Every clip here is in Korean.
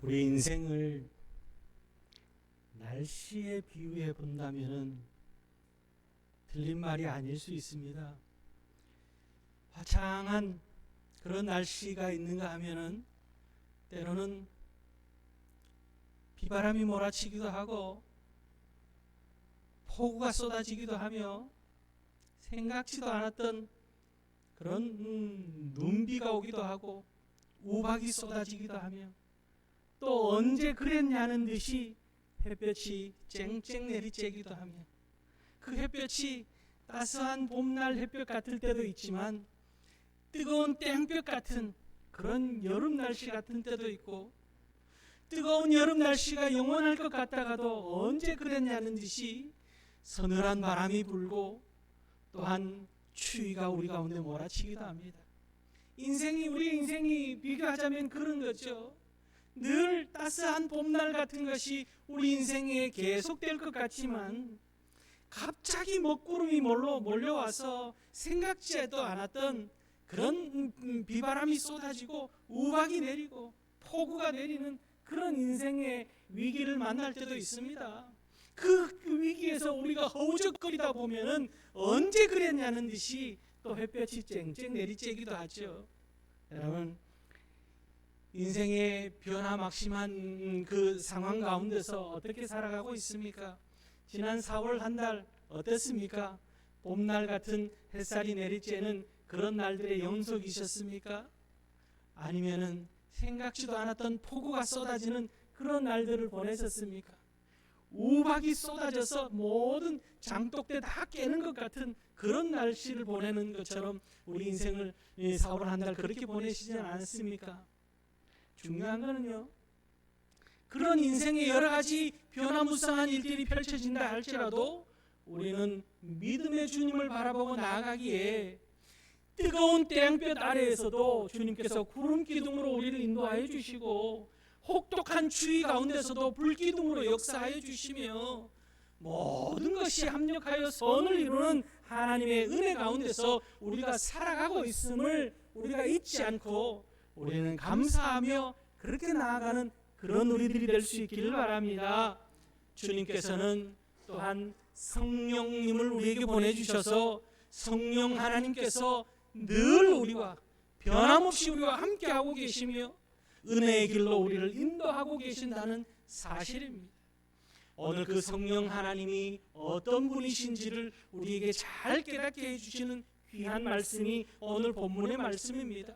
우리 인생을 날씨에 비유해 본다면 틀린 말이 아닐 수 있습니다. 화창한 그런 날씨가 있는가 하면은 때로는 비바람이 몰아치기도 하고 폭우가 쏟아지기도 하며 생각지도 않았던 그런 눈비가 오기도 하고 우박이 쏟아지기도 하며 또 언제 그랬냐는 듯이 햇볕이 쨍쨍 내리쬐기도 하며 그 햇볕이 따스한 봄날 햇볕 같을 때도 있지만 뜨거운 땡볕 같은 그런 여름 날씨 같은 때도 있고 뜨거운 여름 날씨가 영원할 것 같다가도 언제 그랬냐는 듯이 서늘한 바람이 불고 또한 추위가 우리 가운데 몰아치기도 합니다. 우리 인생이 비교하자면 그런 거죠. 늘 따스한 봄날 같은 것이 우리 인생에 계속될 것 같지만 갑자기 먹구름이 몰려와서 생각지도 않았던 그런 비바람이 쏟아지고 우박이 내리고 폭우가 내리는 그런 인생의 위기를 만날 때도 있습니다. 그 위기에서 우리가 허우적거리다 보면은 언제 그랬냐는 듯이 또 햇볕이 쨍쨍 내리쬐기도 하죠. 여러분, 인생의 변화막심한 그 상황 가운데서 어떻게 살아가고 있습니까? 지난 4월 한 달 어땠습니까? 봄날 같은 햇살이 내리쬐는 그런 날들의 연속이셨습니까? 아니면은 생각지도 않았던 폭우가 쏟아지는 그런 날들을 보내셨습니까? 우박이 쏟아져서 모든 장독대 다 깨는 것 같은 그런 날씨를 보내는 것처럼 우리 인생을 4월 한 달 그렇게 보내시지 않았습니까? 중요한 거는요, 그런 인생의 여러 가지 변화무쌍한 일들이 펼쳐진다 할지라도 우리는 믿음의 주님을 바라보고 나아가기에 뜨거운 땡볕 아래에서도 주님께서 구름 기둥으로 우리를 인도하여 주시고 혹독한 추위 가운데서도 불기둥으로 역사하여 주시며 모든 것이 합력하여 선을 이루는 하나님의 은혜 가운데서 우리가 살아가고 있음을 우리가 잊지 않고 우리는 감사하며 그렇게 나아가는 그런 우리들이 될 수 있기를 바랍니다. 주님께서는 또한 성령님을 우리에게 보내주셔서 성령 하나님께서 늘 우리와 변함없이 우리와 함께하고 계시며 은혜의 길로 우리를 인도하고 계신다는 사실입니다. 오늘 그 성령 하나님이 어떤 분이신지를 우리에게 잘 깨닫게 해주시는 귀한 말씀이 오늘 본문의 말씀입니다.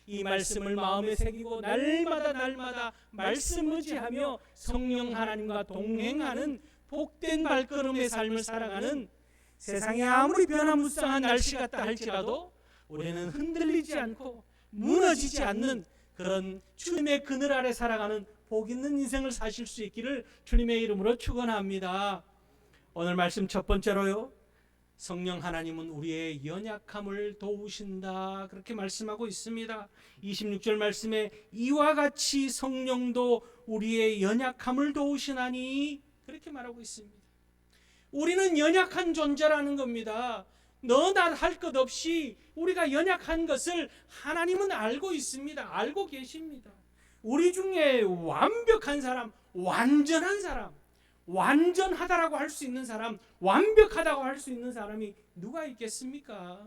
이 말씀을 마음에 새기고 날마다 말씀 의지하며 성령 하나님과 동행하는 복된 발걸음의 삶을 살아가는 세상에 아무리 변화무쌍한 날씨 같다 할지라도 우리는 흔들리지 않고 무너지지 않는 그런 주님의 그늘 아래 살아가는 복 있는 인생을 사실 수 있기를 주님의 이름으로 축원합니다. 오늘 말씀 첫 번째로요, 성령 하나님은 우리의 연약함을 도우신다 그렇게 말씀하고 있습니다. 26절 말씀에 이와 같이 성령도 우리의 연약함을 도우시나니 그렇게 말하고 있습니다. 우리는 연약한 존재라는 겁니다. 너나 할 것 없이 우리가 연약한 것을 하나님은 알고 있습니다. 알고 계십니다. 우리 중에 완벽한 사람, 완전한 사람, 완전하다라고 할 수 있는 사람, 완벽하다고 할 수 있는 사람이 누가 있겠습니까?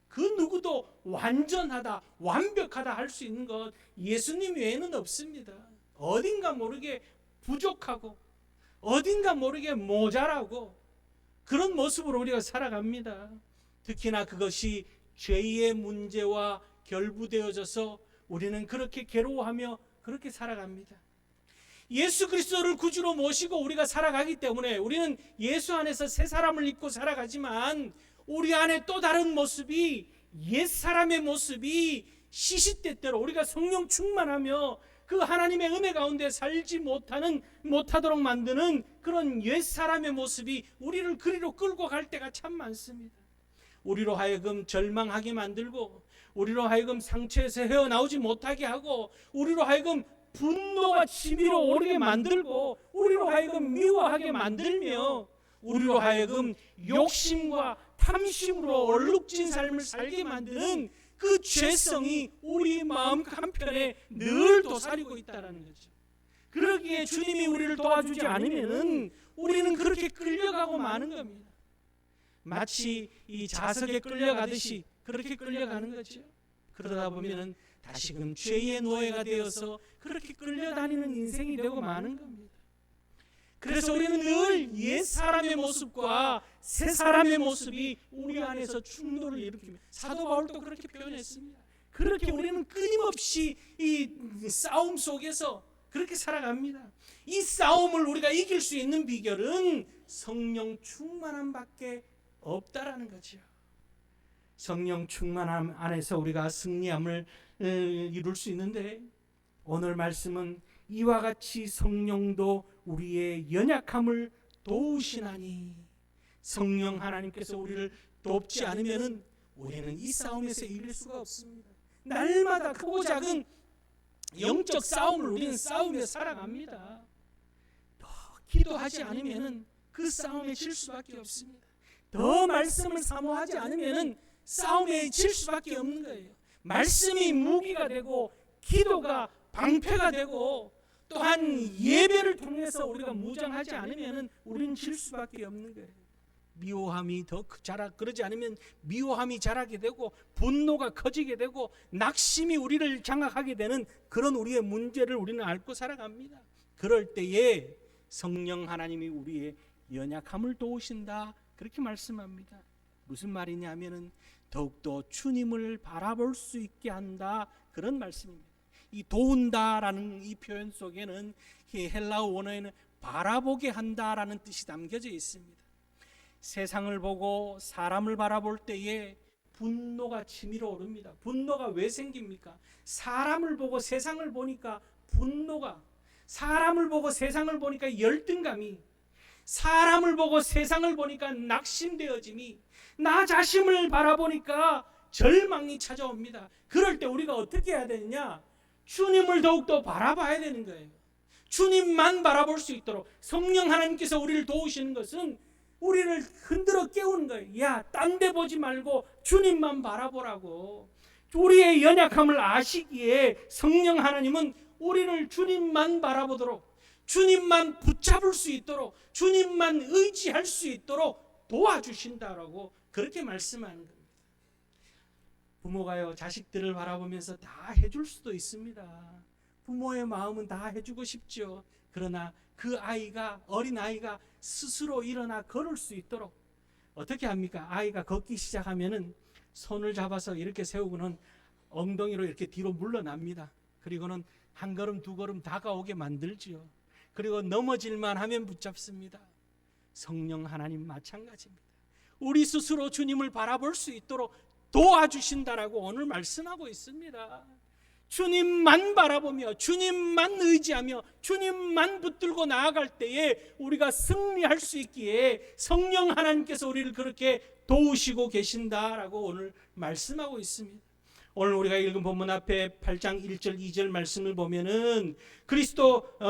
그 누구도 완전하다, 완벽하다 할 수 있는 것 예수님 외에는 없습니다. 어딘가 모르게 부족하고 어딘가 모르게 모자라고 그런 모습으로 우리가 살아갑니다. 특히나 그것이 죄의 문제와 결부되어져서 우리는 그렇게 괴로워하며 그렇게 살아갑니다. 예수 그리스도를 구주로 모시고 우리가 살아가기 때문에 우리는 예수 안에서 새 사람을 입고 살아가지만 우리 안에 또 다른 모습이 옛사람의 모습이 시시때때로 우리가 성령 충만하며 그 하나님의 은혜 가운데 살지 못하도록 만드는 그런 옛사람의 모습이 우리를 그리로 끌고 갈 때가 참 많습니다. 우리로 하여금 절망하게 만들고 우리로 하여금 상처에서 헤어나오지 못하게 하고 우리로 하여금 분노와 치밀어 오르게 만들고 우리로 하여금 미워하게 만들며 우리로 하여금 욕심과 탐심으로 얼룩진 삶을 살게 만드는 그 죄성이 우리 마음 한편에 늘 도사리고 있다는 거죠. 그러기에 주님이 우리를 도와주지 않으면은 우리는 그렇게 끌려가고 마는 겁니다. 마치 이 자석에 끌려가듯이 그렇게 끌려가는 거죠. 그러다 보면은 다시금 죄의 노예가 되어서 그렇게 끌려다니는 인생이 되고 마는 겁니다. 그래서 우리는 늘 옛 사람의 모습과 새 사람의 모습이 우리 안에서 충돌을 일으킵니다. 사도 바울도 그렇게 표현했습니다. 그렇게 우리는 끊임없이 이 싸움 속에서 그렇게 살아갑니다. 이 싸움을 우리가 이길 수 있는 비결은 성령 충만함밖에 없다라는 거죠. 성령 충만함 안에서 우리가 승리함을 이룰 수 있는데, 오늘 말씀은 이와 같이 성령도 우리의 연약함을 도우시나니, 성령 하나님께서 우리를 돕지 않으면은 우리는 이 싸움에서 이길 수가 없습니다. 날마다 크고 작은 영적 싸움을 우리는 싸우며 살아갑니다. 더 기도하지 않으면은 그 싸움에 질 수밖에 없습니다. 더 말씀을 사모하지 않으면은 싸움에 질 수밖에 없는 거예요. 말씀이 무기가 되고 기도가 방패가 되고 또한 예배를 통해서 우리가 무장하지 않으면은 우리는 질 수밖에 없는 거예요. 미워함이 더 그러지 않으면 미워함이 자라게 되고 분노가 커지게 되고 낙심이 우리를 장악하게 되는 그런 우리의 문제를 우리는 앓고 살아갑니다. 그럴 때에 성령 하나님이 우리의 연약함을 도우신다, 그렇게 말씀합니다. 무슨 말이냐면은 더욱더 주님을 바라볼 수 있게 한다, 그런 말씀입니다. 이 도운다라는 이 표현 속에는 헬라어 원어에는 바라보게 한다라는 뜻이 담겨져 있습니다. 세상을 보고 사람을 바라볼 때에 분노가 치밀어 오릅니다. 분노가 왜 생깁니까? 사람을 보고 세상을 보니까 분노가, 사람을 보고 세상을 보니까 열등감이, 사람을 보고 세상을 보니까 낙심되어짐이, 나 자신을 바라보니까 절망이 찾아옵니다. 그럴 때 우리가 어떻게 해야 되느냐? 주님을 더욱더 바라봐야 되는 거예요. 주님만 바라볼 수 있도록 성령 하나님께서 우리를 도우시는 것은 우리를 흔들어 깨우는 거예요. 야, 딴 데 보지 말고 주님만 바라보라고. 우리의 연약함을 아시기에 성령 하나님은 우리를 주님만 바라보도록, 주님만 붙잡을 수 있도록, 주님만 의지할 수 있도록 도와주신다라고 그렇게 말씀하는 겁니다. 부모가요, 자식들을 바라보면서 다 해줄 수도 있습니다. 부모의 마음은 다 해주고 싶죠. 그러나 그 아이가, 어린 아이가 스스로 일어나 걸을 수 있도록 어떻게 합니까? 아이가 걷기 시작하면은 손을 잡아서 이렇게 세우고는 엉덩이로 이렇게 뒤로 물러납니다. 그리고는 한 걸음 두 걸음 다가오게 만들지요. 그리고 넘어질만 하면 붙잡습니다. 성령 하나님 마찬가지입니다. 우리 스스로 주님을 바라볼 수 있도록 도와주신다라고 오늘 말씀하고 있습니다. 주님만 바라보며 주님만 의지하며 주님만 붙들고 나아갈 때에 우리가 승리할 수 있기에 성령 하나님께서 우리를 그렇게 도우시고 계신다라고 오늘 말씀하고 있습니다. 오늘 우리가 읽은 본문 앞에 8장 1절 2절 말씀을 보면은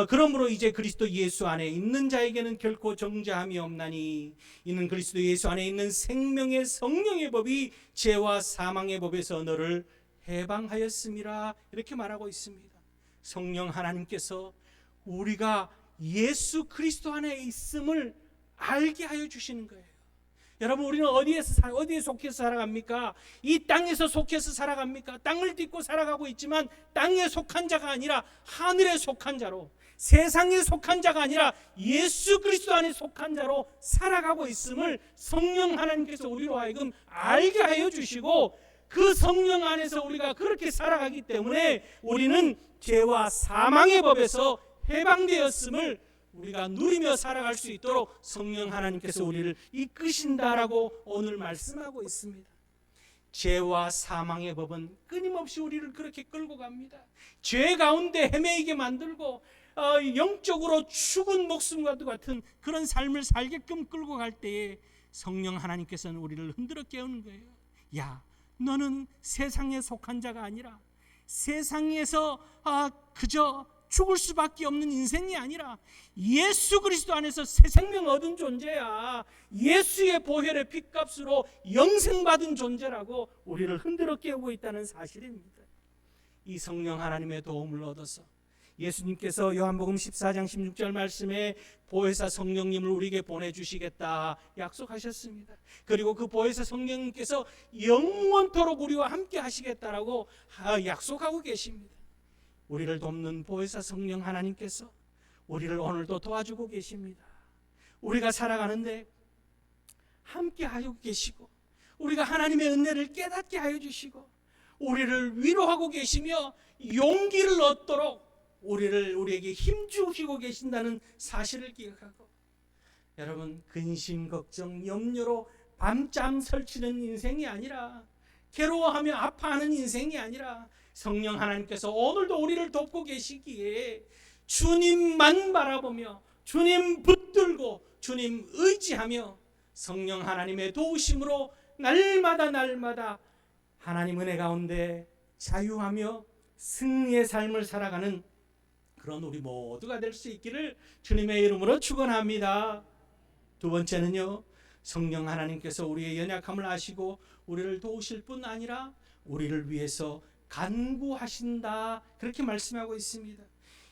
그러므로 이제 그리스도 예수 안에 있는 자에게는 결코 정죄함이 없나니 이는 그리스도 예수 안에 있는 생명의 성령의 법이 죄와 사망의 법에서 너를 해방하였음이라, 이렇게 말하고 있습니다. 성령 하나님께서 우리가 예수 그리스도 안에 있음을 알게 하여 주시는 거예요. 여러분, 우리는 어디에 속해서 살아갑니까? 이 땅에서 속해서 살아갑니까? 땅을 딛고 살아가고 있지만 땅에 속한 자가 아니라 하늘에 속한 자로, 세상에 속한 자가 아니라 예수 그리스도 안에 속한 자로 살아가고 있음을 성령 하나님께서 우리로 하여금 알게 하여 주시고, 그 성령 안에서 우리가 그렇게 살아가기 때문에 우리는 죄와 사망의 법에서 해방되었음을 우리가 누리며 살아갈 수 있도록 성령 하나님께서 우리를 이끄신다라고 오늘 말씀하고 있습니다. 죄와 사망의 법은 끊임없이 우리를 그렇게 끌고 갑니다. 죄 가운데 헤매이게 만들고 영적으로 죽은 목숨과도 같은 그런 삶을 살게끔 끌고 갈 때에 성령 하나님께서는 우리를 흔들어 깨우는 거예요. 야, 너는 세상에 속한 자가 아니라, 세상에서 그저 죽을 수밖에 없는 인생이 아니라 예수 그리스도 안에서 새 생명 얻은 존재야. 예수의 보혈의 핏값으로 영생받은 존재라고 우리를 흔들어 깨우고 있다는 사실입니다. 이 성령 하나님의 도움을 얻어서 예수님께서 요한복음 14장 16절 말씀에 보혜사 성령님을 우리에게 보내주시겠다 약속하셨습니다. 그리고 그 보혜사 성령님께서 영원토록 우리와 함께 하시겠다라고 약속하고 계십니다. 우리를 돕는 보혜사 성령 하나님께서 우리를 오늘도 도와주고 계십니다. 우리가 살아가는데 함께 하고 계시고, 우리가 하나님의 은혜를 깨닫게 하여 주시고, 우리를 위로하고 계시며 용기를 얻도록 우리에게 힘주시고 계신다는 사실을 기억하고, 여러분, 근심, 걱정, 염려로 밤잠 설치는 인생이 아니라, 괴로워하며 아파하는 인생이 아니라, 성령 하나님께서 오늘도 우리를 돕고 계시기에 주님만 바라보며 주님 붙들고 주님 의지하며 성령 하나님의 도우심으로 날마다 하나님 은혜 가운데 자유하며 승리의 삶을 살아가는 그런 우리 모두가 될 수 있기를 주님의 이름으로 축원합니다. 두 번째는요, 성령 하나님께서 우리의 연약함을 아시고 우리를 도우실 뿐 아니라 우리를 위해서 간구하신다, 그렇게 말씀하고 있습니다.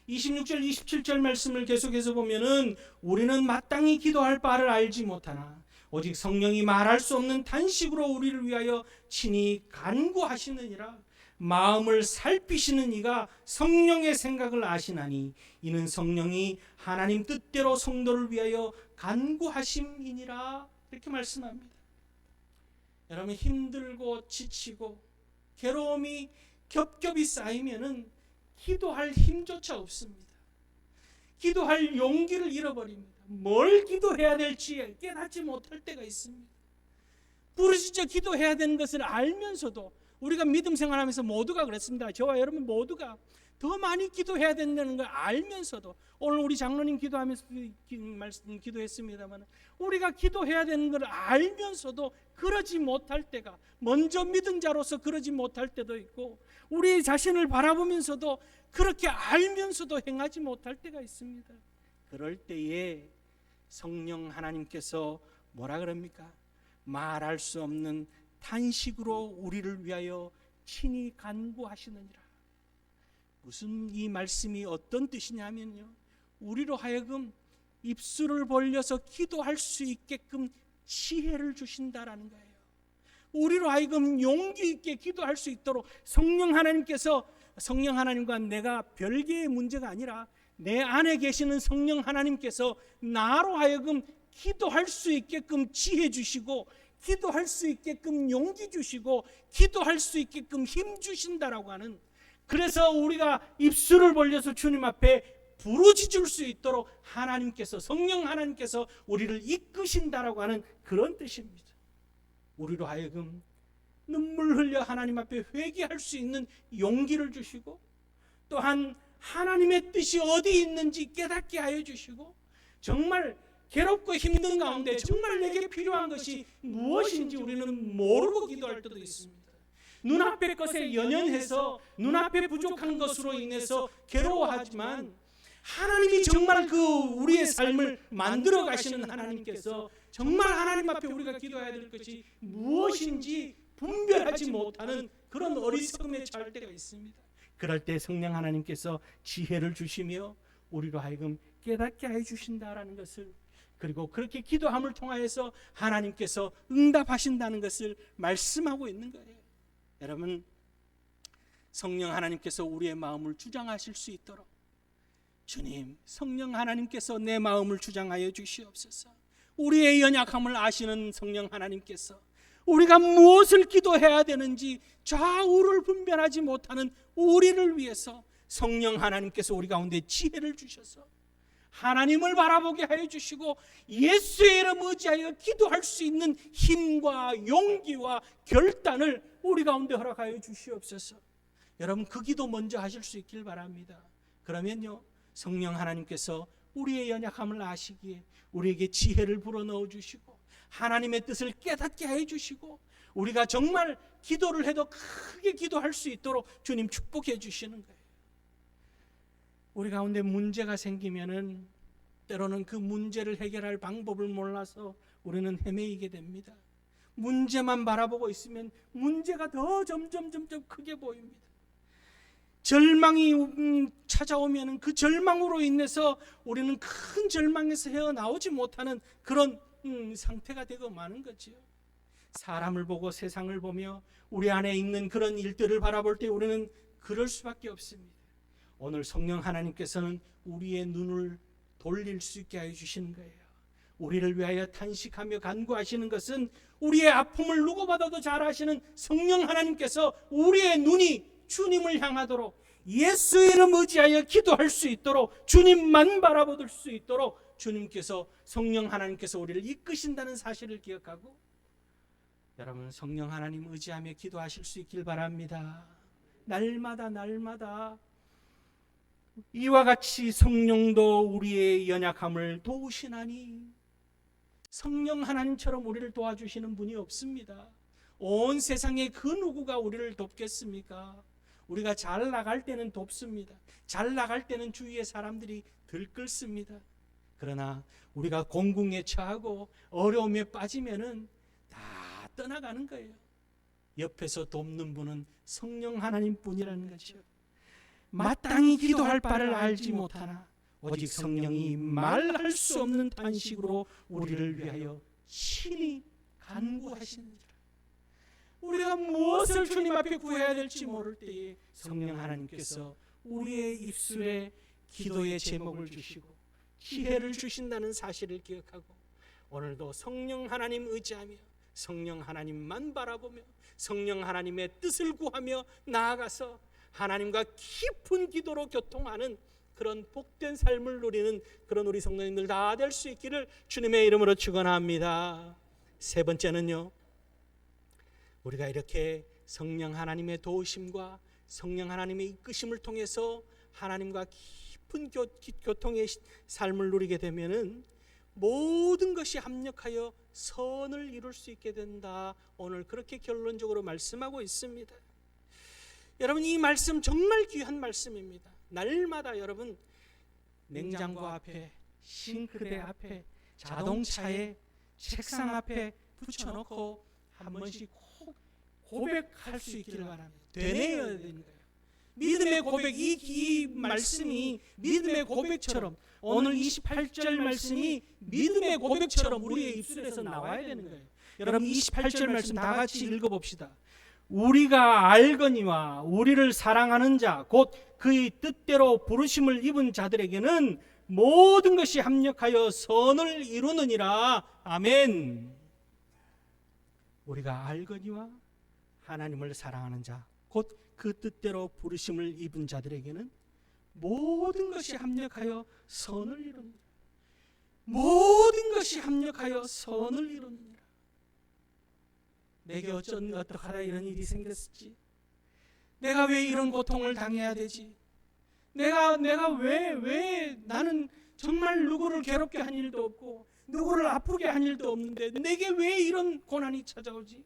26절 27절 말씀을 계속해서 보면은 우리는 마땅히 기도할 바를 알지 못하나 오직 성령이 말할 수 없는 탄식으로 우리를 위하여 친히 간구하시느니라. 마음을 살피시는 이가 성령의 생각을 아시나니 이는 성령이 하나님 뜻대로 성도를 위하여 간구하심이니라, 이렇게 말씀합니다. 여러분, 힘들고 지치고 괴로움이 겹겹이 쌓이면은 기도할 힘조차 없습니다. 기도할 용기를 잃어버립니다. 뭘 기도해야 될지 깨닫지 못할 때가 있습니다. 부르짖어 기도해야 되는 것을 알면서도, 우리가 믿음 생활하면서 모두가 그렇습니다. 저와 여러분 모두가 더 많이 기도해야 된다는 걸 알면서도, 오늘 우리 장로님 기도하면서 기도했습니다만, 우리가 기도해야 되는 걸 알면서도 그러지 못할 때가, 먼저 믿은 자로서 그러지 못할 때도 있고, 우리 자신을 바라보면서도 그렇게 알면서도 행하지 못할 때가 있습니다. 그럴 때에 성령 하나님께서 뭐라 그럽니까? 말할 수 없는 탄식으로 우리를 위하여 친히 간구하시느니라. 무슨 이 말씀이 어떤 뜻이냐면요, 우리로 하여금 입술을 벌려서 기도할 수 있게끔 지혜를 주신다라는 거예요. 우리로 하여금 용기 있게 기도할 수 있도록 성령 하나님과 내가 별개의 문제가 아니라 내 안에 계시는 성령 하나님께서 나로 하여금 기도할 수 있게끔 지혜 주시고, 기도할 수 있게끔 용기 주시고, 기도할 수 있게끔 힘 주신다라고 하는, 그래서 우리가 입술을 벌려서 주님 앞에 부르짖을 수 있도록 하나님께서, 성령 하나님께서 우리를 이끄신다라고 하는 그런 뜻입니다. 우리로 하여금 눈물 흘려 하나님 앞에 회개할 수 있는 용기를 주시고, 또한 하나님의 뜻이 어디 있는지 깨닫게 하여 주시고, 정말 괴롭고 힘든 가운데 정말 내게 필요한 것이 무엇인지 우리는 모르고 기도할 때도 있습니다. 눈앞의 것에 연연해서 눈앞에 부족한 것으로 인해서 괴로워하지만, 하나님이 정말 우리의 삶을 만들어 가시는 하나님께서 정말 하나님 앞에 우리가 기도해야 될 것이 무엇인지 분별하지 못하는 그런 어리석음에 처할 때가 있습니다. 그럴 때 성령 하나님께서 지혜를 주시며 우리로 하여금 깨닫게 해 주신다라는 것을, 그리고 그렇게 기도함을 통하여서 하나님께서 응답하신다는 것을 말씀하고 있는 거예요. 여러분, 성령 하나님께서 우리의 마음을 주장하실 수 있도록, 주님, 성령 하나님께서 내 마음을 주장하여 주시옵소서. 우리의 연약함을 아시는 성령 하나님께서 우리가 무엇을 기도해야 되는지 좌우를 분별하지 못하는 우리를 위해서 성령 하나님께서 우리 가운데 지혜를 주셔서 하나님을 바라보게 하여 주시고, 예수의 이름 의지하여 기도할 수 있는 힘과 용기와 결단을 우리 가운데 허락하여 주시옵소서. 여러분, 그 기도 먼저 하실 수 있길 바랍니다. 그러면요, 성령 하나님께서 우리의 연약함을 아시기에 우리에게 지혜를 불어넣어 주시고, 하나님의 뜻을 깨닫게 해 주시고, 우리가 정말 기도를 해도 크게 기도할 수 있도록 주님 축복해 주시는 거예요. 우리 가운데 문제가 생기면은 때로는 그 문제를 해결할 방법을 몰라서 우리는 헤매이게 됩니다. 문제만 바라보고 있으면 문제가 더 점점 크게 보입니다. 절망이 찾아오면 그 절망으로 인해서 우리는 큰 절망에서 헤어나오지 못하는 그런 상태가 되고 마는 거지요. 사람을 보고 세상을 보며 우리 안에 있는 그런 일들을 바라볼 때 우리는 그럴 수밖에 없습니다. 오늘 성령 하나님께서는 우리의 눈을 돌릴 수 있게 하여 주시는 거예요. 우리를 위하여 탄식하며 간구하시는 것은 우리의 아픔을 누구보다도 잘 아시는 성령 하나님께서 우리의 눈이 주님을 향하도록, 예수 이름 의지하여 기도할 수 있도록, 주님만 바라볼 수 있도록 주님께서, 성령 하나님께서 우리를 이끄신다는 사실을 기억하고 여러분 성령 하나님 의지하며 기도하실 수 있길 바랍니다. 날마다 이와 같이 성령도 우리의 연약함을 도우시나니, 성령 하나님처럼 우리를 도와주시는 분이 없습니다. 온 세상에 그 누구가 우리를 돕겠습니까? 우리가 잘 나갈 때는 돕습니다. 잘 나갈 때는 주위의 사람들이 들끓습니다. 그러나 우리가 공궁에 처하고 어려움에 빠지면은 다 떠나가는 거예요. 옆에서 돕는 분은 성령 하나님뿐이라는 거죠. 마땅히 기도할 바를 알지 못하나 오직 성령이 말할 수 없는 탄식으로 우리를 위하여 친히 간구하시느니라. 우리가 무엇을 주님 앞에 구해야 될지 모를 때에 성령 하나님께서 우리의 입술에 기도의 제목을 주시고 지혜를 주신다는 사실을 기억하고 오늘도 성령 하나님 의지하며 성령 하나님만 바라보며 성령 하나님의 뜻을 구하며 나아가서 하나님과 깊은 기도로 교통하는 그런 복된 삶을 누리는 그런 우리 성도님들 다 될 수 있기를 주님의 이름으로 축원합니다. 세 번째는요, 우리가 이렇게 성령 하나님의 도우심과 성령 하나님의 이끄심을 통해서 하나님과 깊은 교통의 삶을 누리게 되면은 모든 것이 합력하여 선을 이룰 수 있게 된다. 오늘 그렇게 결론적으로 말씀하고 있습니다. 여러분 이 말씀 정말 귀한 말씀입니다. 날마다 여러분 냉장고 앞에, 싱크대 앞에, 자동차에, 책상 앞에 붙여놓고 한 번씩 고백할 수 있기를 바랍니다. 되뇌어야 되는 거예요. 믿음의 고백, 이 말씀이 믿음의 고백처럼, 오늘 28절 말씀이 믿음의 고백처럼 우리의 입술에서 나와야 되는 거예요. 여러분 28절 말씀 다 같이 읽어봅시다. 우리가 알거니와 우리를 사랑하는 자 곧 그의 뜻대로 부르심을 입은 자들에게는 모든 것이 합력하여 선을 이루느니라. 아멘. 우리가 알거니와 하나님을 사랑하는 자 곧 그 뜻대로 부르심을 입은 자들에게는 모든 것이 합력하여 선을 이루느니라. 모든 것이 합력하여 선을 이루느니라. 내게 어떡하다 이런 일이 생겼지? 내가 왜 이런 고통을 당해야 되지? 내가 왜 나는 정말 누구를 괴롭게 한 일도 없고 누구를 아프게 한 일도 없는데 내게 왜 이런 고난이 찾아오지?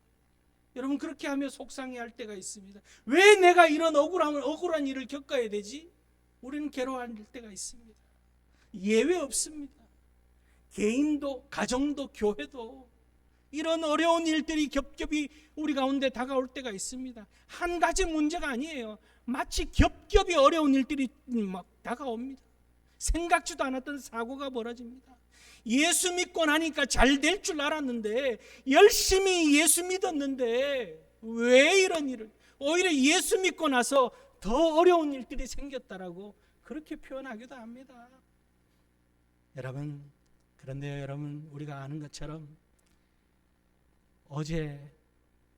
여러분 그렇게 하며 속상해할 때가 있습니다. 왜 내가 이런 억울한 일을 겪어야 되지? 우리는 괴로워할 때가 있습니다. 예외 없습니다. 개인도, 가정도, 교회도 이런 어려운 일들이 겹겹이 우리 가운데 다가올 때가 있습니다. 한 가지 문제가 아니에요. 마치 겹겹이 어려운 일들이 막 다가옵니다. 생각지도 않았던 사고가 벌어집니다. 예수 믿고 나니까 잘 될 줄 알았는데, 열심히 예수 믿었는데 왜 이런 일을, 오히려 예수 믿고 나서 더 어려운 일들이 생겼다라고 그렇게 표현하기도 합니다. 여러분, 그런데요 여러분, 우리가 아는 것처럼 어제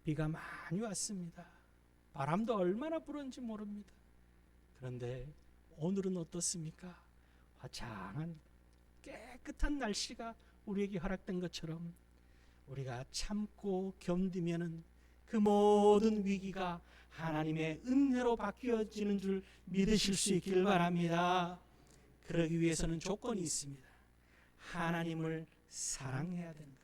비가 많이 왔습니다. 바람도 얼마나 불었는지 모릅니다. 그런데 오늘은 어떻습니까? 화창한 깨끗한 날씨가 우리에게 허락된 것처럼 우리가 참고 견디면은 그 모든 위기가 하나님의 은혜로 바뀌어지는 줄 믿으실 수 있기를 바랍니다. 그러기 위해서는 조건이 있습니다. 하나님을 사랑해야 되는 거예요.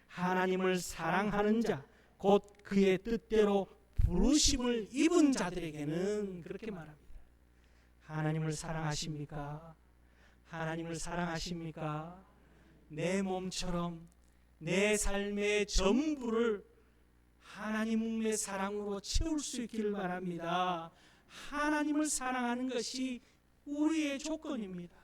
하나님을 사랑하는 자, 곧 그의 뜻대로 부르심을 입은 자들에게는, 그렇게 말합니다. 하나님을 사랑하십니까? 하나님을 사랑하십니까? 내 몸처럼 내 삶의 전부를 하나님의 사랑으로 채울 수 있기를 바랍니다. 하나님을 사랑하는 것이 우리의 조건입니다.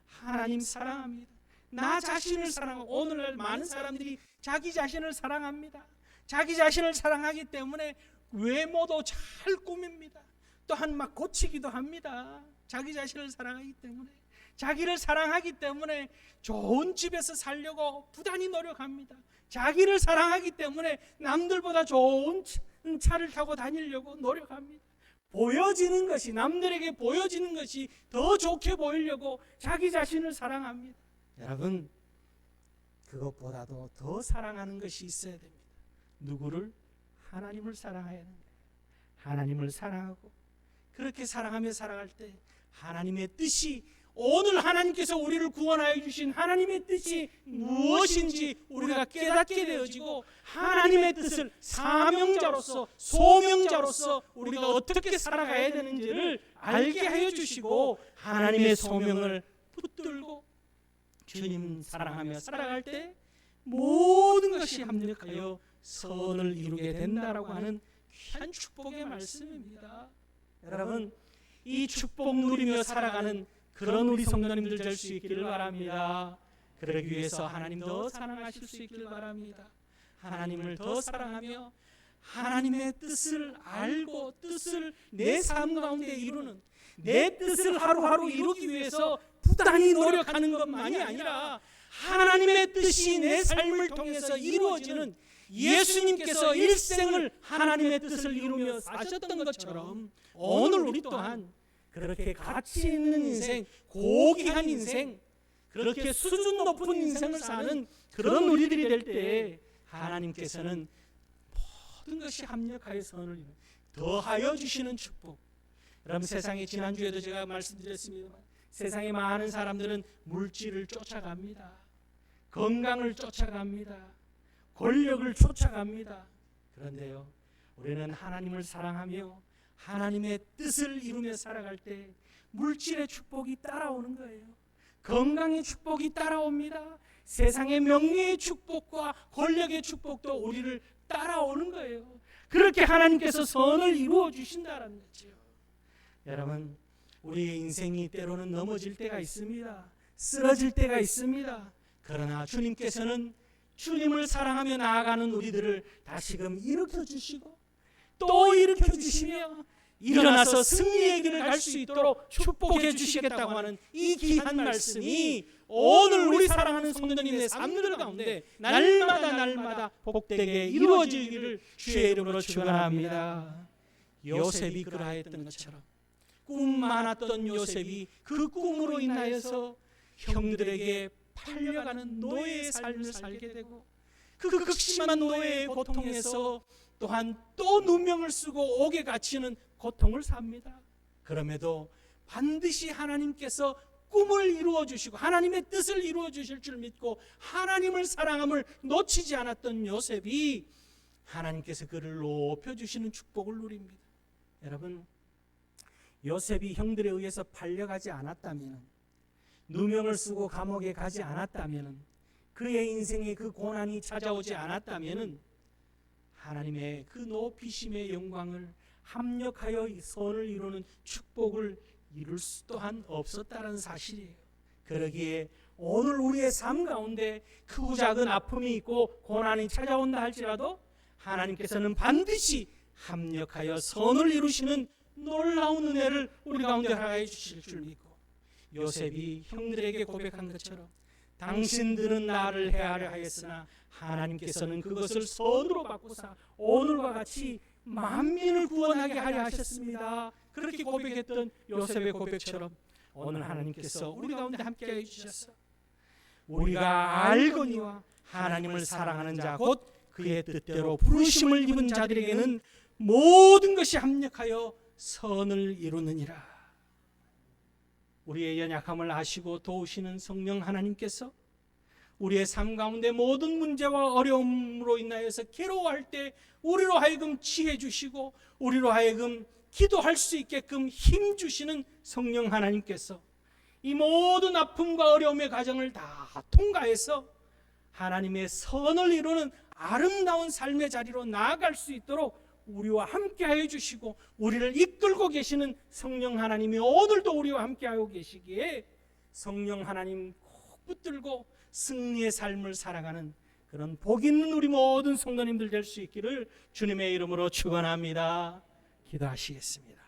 하나님 사랑합니다. 나 자신을 사랑하고, 오늘날 많은 사람들이 자기 자신을 사랑합니다. 자기 자신을 사랑하기 때문에 외모도 잘 꾸밉니다. 또한 막 고치기도 합니다. 자기 자신을 사랑하기 때문에, 자기를 사랑하기 때문에 좋은 집에서 살려고 부단히 노력합니다. 자기를 사랑하기 때문에 남들보다 좋은 차를 타고 다니려고 노력합니다. 보여지는 것이, 남들에게 보여지는 것이 더 좋게 보이려고 자기 자신을 사랑합니다. 여러분, 그것보다도 더 사랑하는 것이 있어야 됩니다. 누구를? 하나님을 사랑해야 합니다. 하나님을 사랑하고, 그렇게 사랑하며 살아갈 때 하나님의 뜻이, 오늘 하나님께서 우리를 구원하여 주신 하나님의 뜻이 무엇인지 우리가 깨닫게 되어지고, 하나님의 뜻을 사명자로서, 소명자로서 우리가 어떻게 살아가야 되는지를 알게 하여 주시고, 하나님의 소명을 붙들고 주님 사랑하며 살아갈 때 모든 것이 합력하여 선을 이루게 된다라고 하는 귀한 축복의 말씀입니다. 여러분, 이 축복 누리며 살아가는 그런 우리 성도님들 될 수 있기를 바랍니다. 그러기 위해서 하나님 더 사랑하실 수 있기를 바랍니다. 하나님을 더 사랑하며 하나님의 뜻을 알고 뜻을 내 삶 가운데 이루는, 내 뜻을 하루하루 이루기 위해서 부단히 노력하는 것만이 아니라 하나님의 뜻이 내 삶을 통해서 이루어지는, 예수님께서 일생을 하나님의 뜻을 이루며 사셨던 것처럼 오늘 우리 또한 그렇게 가치 있는 인생, 고귀한 인생, 그렇게 수준 높은 인생을 사는 그런 우리들이 될 때 하나님께서는 모든 것이 합력하여 선을 더하여 주시는 축복. 여러분, 세상에, 지난주에도 제가 말씀드렸습니다만, 세상에 많은 사람들은 물질을 쫓아갑니다. 건강을 쫓아갑니다. 권력을 쫓아갑니다. 그런데요, 우리는 하나님을 사랑하며 하나님의 뜻을 이루며 살아갈 때 물질의 축복이 따라오는 거예요. 건강의 축복이 따라옵니다. 세상의 명예의 축복과 권력의 축복도 우리를 따라오는 거예요. 그렇게 하나님께서 선을 이루어 주신다는 거죠. 여러분, 우리의 인생이 때로는 넘어질 때가 있습니다. 쓰러질 때가 있습니다. 그러나 주님께서는 주님을 사랑하며 나아가는 우리들을 다시금 일으켜 주시고 또 일으켜 주시며 일어나서 승리의 길을 갈 수 있도록 축복해 주시겠다고 하는 이 귀한 말씀이 오늘 우리 사랑하는 성도님의 삶들 가운데 날마다 복되게 이루어지기를 주의 이름으로 축원합니다. 요셉이 그러하였던 것처럼 꿈 많았던 요셉이 그 꿈으로 인하여서 형들에게 팔려가는 노예의 삶을 살게 되고, 그 극심한 노예의 고통에서 또한 또 누명을 쓰고 옥에 갇히는 고통을 삽니다. 그럼에도 반드시 하나님께서 꿈을 이루어 주시고 하나님의 뜻을 이루어 주실 줄 믿고 하나님을 사랑함을 놓치지 않았던 요셉이 하나님께서 그를 높여 주시는 축복을 누립니다. 여러분, 요셉이 형들에 의해서 팔려가지 않았다면, 누명을 쓰고 감옥에 가지 않았다면, 그의 인생에 그 고난이 찾아오지 않았다면 하나님의 그 높이심의 영광을 합력하여 선을 이루는 축복을 이룰 수 또한 없었다는 사실이에요. 그러기에 오늘 우리의 삶 가운데 크고 작은 아픔이 있고 고난이 찾아온다 할지라도 하나님께서는 반드시 합력하여 선을 이루시는 놀라운 은혜를 우리 가운데 허락해 주실 줄 믿고, 요셉이 형들에게 고백한 것처럼 당신들은 나를 해하려 하였으나 하나님께서는 그것을 선으로 바꾸사 오늘과 같이 만민을 구원하게 하려 하셨습니다. 그렇게 고백했던 요셉의 고백처럼 오늘 하나님께서 우리 가운데 함께해 주셔서 우리가 알거니와 하나님을 사랑하는 자 곧 그의 뜻대로 부르심을 입은 자들에게는 모든 것이 합력하여 선을 이루느니라. 우리의 연약함을 아시고 도우시는 성령 하나님께서 우리의 삶 가운데 모든 문제와 어려움으로 인하여서 괴로워할 때 우리로 하여금 지혜 주시고 우리로 하여금 기도할 수 있게끔 힘 주시는 성령 하나님께서 이 모든 아픔과 어려움의 과정을 다 통과해서 하나님의 선을 이루는 아름다운 삶의 자리로 나아갈 수 있도록 우리와 함께하여 주시고 우리를 이끌고 계시는 성령 하나님이 오늘도 우리와 함께하고 계시기에 성령 하나님 꼭 붙들고 승리의 삶을 살아가는 그런 복 있는 우리 모든 성도님들 될 수 있기를 주님의 이름으로 축원합니다. 기도하시겠습니다.